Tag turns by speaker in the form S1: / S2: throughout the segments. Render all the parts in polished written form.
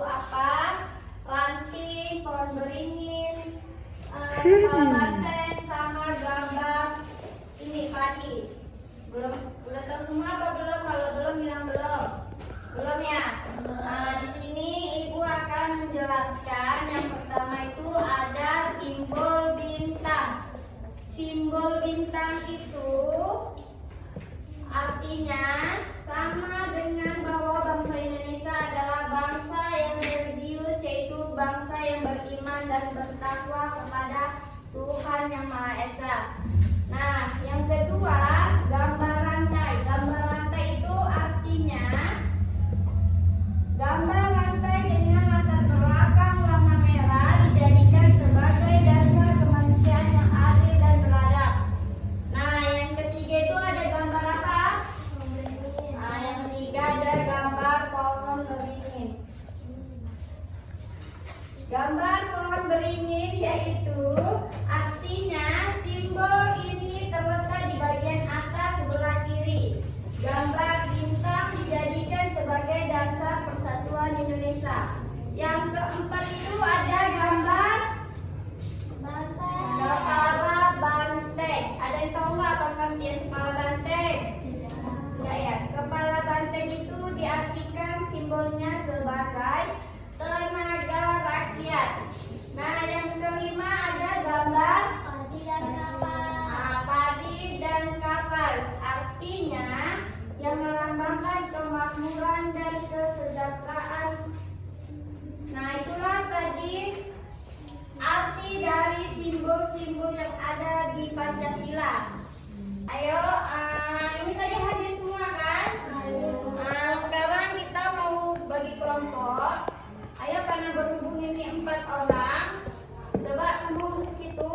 S1: itu apa? Ranting, pohon beringin, kepala banteng, sama gambar ini padi. Belum, udah tahu semua apa belum? Kalau belum bilang belum. Belum ya. Nah, di sini ibu akan menjelaskan. Yang pertama itu ada simbol bintang. Simbol bintang itu artinya sama dengan bahwa bangsa Indonesia adalah bangsa yang religius, yaitu bangsa yang beriman dan bertakwa kepada Tuhan Yang Maha Esa. Nah, yang kedua, gambar rantai. Gambar rantai itu artinya gambar rantai dengan latar belakang warna merah dijadikan sebagai dasar kemanusiaan yang adil dan beradab. Nah, yang ketiga itu ada gambar apa? Nah, yang ketiga ada gambar pohon beringin. Gambar pohon beringin yaitu artinya simbol ini terletak di bagian atas sebelah kiri. Gambar bintang dijadikan sebagai dasar persatuan Indonesia. Yang keempat itu ada gambar kepala banteng. Ada yang tahu nggak apa artian kepala banteng? Enggak ya. Kepala banteng itu diartikan simbolnya sebagai tenaga rakyat. Nah, yang kelima ada gambar padi dan kapas. Nah, padi dan kapas artinya yang melambangkan kemakmuran dan kesejahteraan. Nah, itulah tadi arti dari simbol-simbol yang ada di Pancasila. Ayo, ini tadi hadir semua kan? Nah, sekarang kita mau bagi kelompok. Ayo, karena berhubung ini 4 orang, coba kamu ke situ.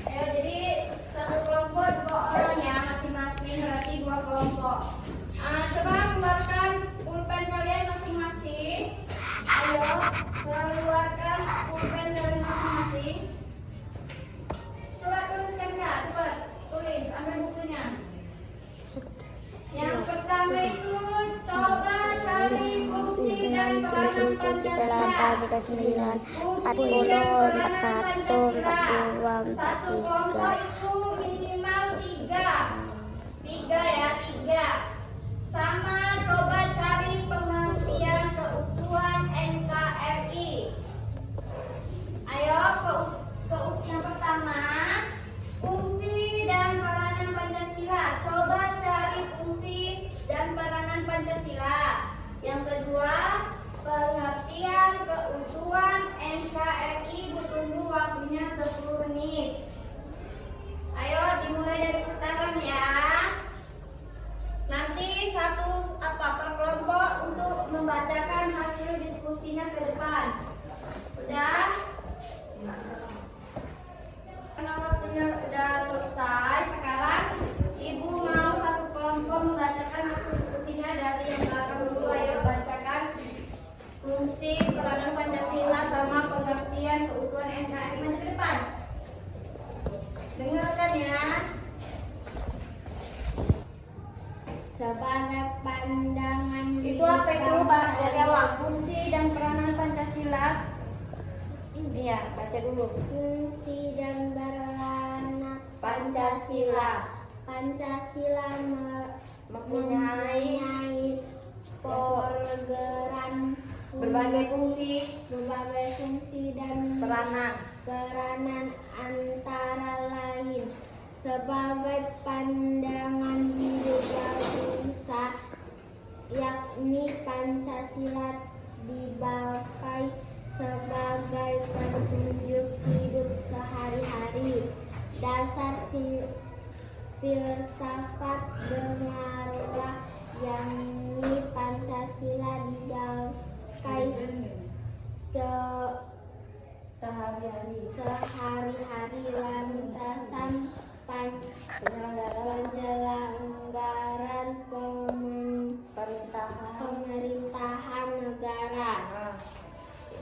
S1: Ayo, jadi satu kelompok 2 orang ya, masing-masing berarti 2 kelompok. Coba keluarkan pulpen kalian masing-masing. Ayo, keluarkan pulpen dari masing-masing. Coba tuliskan nggak? Coba tulis, ambil bukunya. Yang pertama itu coba cari fungsi dan peranan Pancasila.
S2: 39, 40, 41, 42, 43.
S1: Satu kelompok itu minimal 3. 3 ya, 3. Sama coba cari pengertian keutuhan NKRI. Ayo, yang pertama, fungsi dan peranan Pancasila. Coba cari fungsi dan peranan Pancasila. Yang kedua, pengertian keutuhan NKRI. Tunggu waktunya 10 menit. Ayo, dimulai dari sekarang ya. Nanti satu per kelompok untuk membacakan hasil diskusinya ke depan. Udah? Karena waktunya udah selesai, sekarang ibu mau satu kelompok membacakan hasil diskusinya dari yang belakang dulu. Ayo bacakan fungsi peranan Pancasila sama pengertian keutuhan NKRI. Maju ke depan. Dengarkan ya.
S2: Sebagai pandangan
S1: Itu apa itu, Pak? Dari awal. Fungsi dan peranan Pancasila. Iya, baca dulu.
S2: fungsi dan peranan
S1: Pancasila
S2: mempunyai program
S1: berbagai fungsi
S2: dan peranan antara lain sebagai pandangan hidup bangsa, yakni Pancasila dipakai sebagai petunjuk hidup sehari-hari, dasar filsafat bernara, yakni Pancasila dipakai sehari-hari, lantasan penyelenggaraan pemerintahan negara.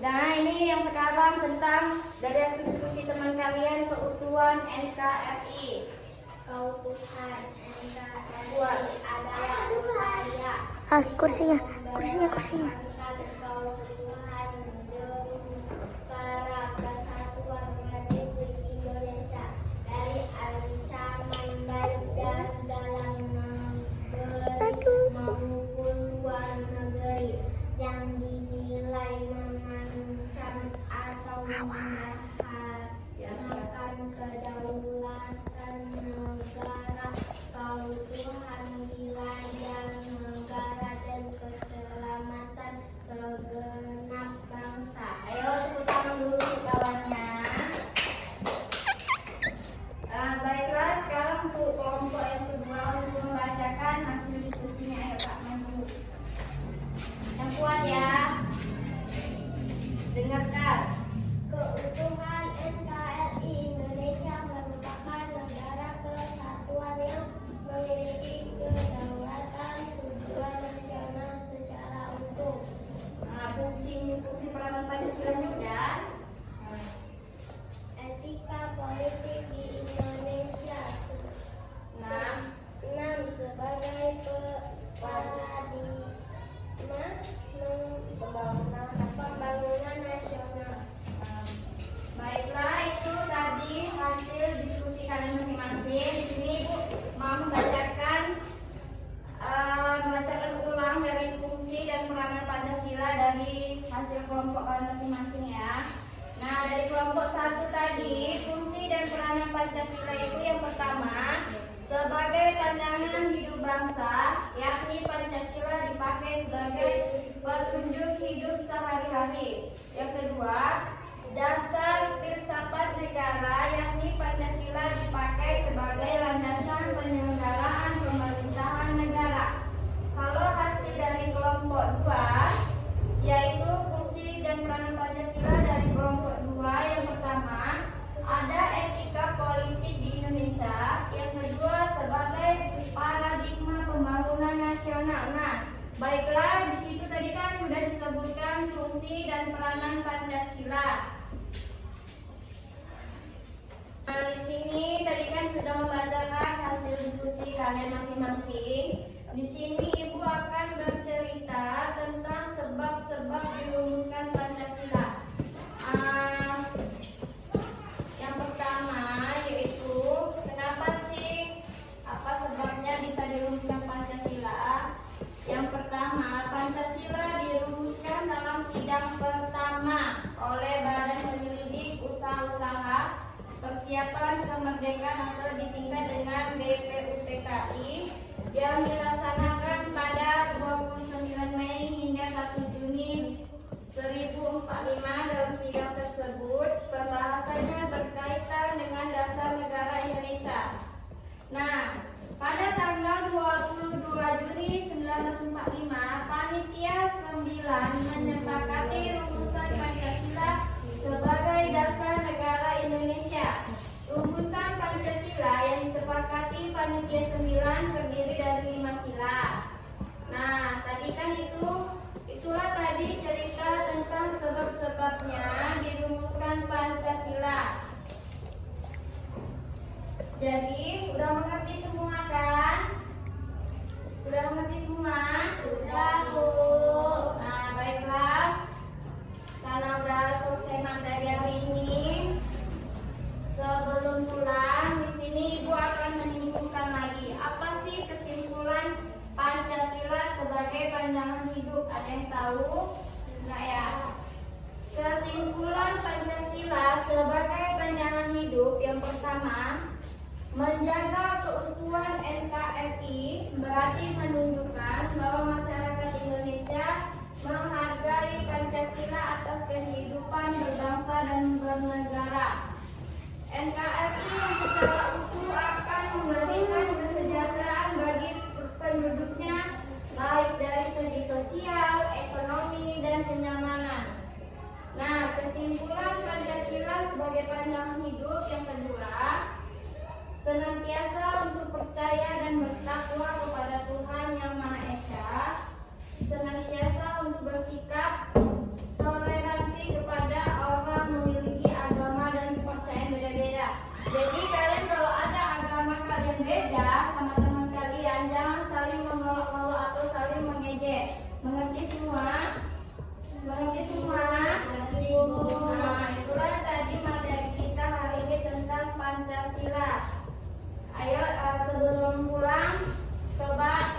S1: Nah, ini yang sekarang tentang dari hasil diskusi teman kalian, keutuhan NKRI.
S2: Keutuhan NKRI adalah upaya
S1: kursinya.
S2: mengembalikan keutuhan
S1: hasil kelompok kalian masing-masing ya. Nah, dari kelompok 1 tadi, fungsi dan peranan Pancasila itu yang pertama, sebagai pandangan hidup bangsa, yakni Pancasila dipakai sebagai petunjuk hidup sehari-hari. Yang kedua, dasar filsafat negara, yakni Pancasila dipakai sebagai landasan penyelenggaraan pemerintahan negara. Kalau hasil dari kelompok 2, yaitu fungsi dan peranan Pancasila dari kelompok 2, yang pertama, ada etika politik di Indonesia. Yang kedua, sebagai paradigma pembangunan nasional. Nah, baiklah, di situ tadi kan sudah disebutkan fungsi dan peranan Pancasila. Nah, di sini tadi kan sudah membacakan hasil diskusi kalian masing-masing. Di sini Ibu akan bercerita tentang sebab-sebab dirumuskan Pancasila. Yang pertama yaitu kenapa sih, apa sebabnya bisa dirumuskan Pancasila? Yang pertama, Pancasila dirumuskan dalam sidang pertama oleh Badan Penyelidik Usaha-usaha Persiapan Kemerdekaan atau disingkat dengan BPUPKI yang dilaksanakan pada 29 Mei hingga 1 Juni 1045. Dalam sidang tersebut pembahasannya berkaitan dengan dasar negara Indonesia. Nah, pada tanggal 22 Juni 1945, Panitia 9 menyepakati rumusan Pancasila sebagai dasar negara Indonesia. Rumusan Pancasila yang disepakati Panitia 9 terdiri dari 5 sila. Nah, tadi kan itulah tadi cerita tentang sebab-sebabnya dirumuskan Pancasila. Jadi, udah mengerti semua kan? Sudah mengerti semua?
S2: Sudah, Bu.
S1: Nah, baiklah. Karena udah selesai materi hari ini, sebelum pulang di sini Ibu akan menyimpulkan lagi apa sih kesimpulan Pancasila sebagai pandangan hidup. Ada yang tahu enggak ya? Kesimpulan Pancasila sebagai pandangan hidup yang pertama, menjaga keutuhan NKRI berarti menunjukkan bahwa masyarakat Indonesia menghargai Pancasila atas kehidupan berbangsa dan bernegara. NKRI yang secara utuh akan memberikan kesejahteraan bagi penduduknya, baik dari segi sosial, ekonomi, dan kenyamanan. Nah, kesimpulan Pancasila sebagai pandangan hidup yang kedua, senantiasa untuk percaya dan bertakwa kepada Tuhan Yang Maha Esa, senantiasa untuk bersikap toleransi kepada orang memiliki agama dan kepercayaan beda-beda. Jadi kalian kalau ada agama kalian beda sama teman kalian, jangan saling mengolok-olok atau saling mengejek. Mengerti semua? Mengerti semua? Nah, itulah tadi materi kita hari ini tentang Pancasila. Ayo sebelum pulang coba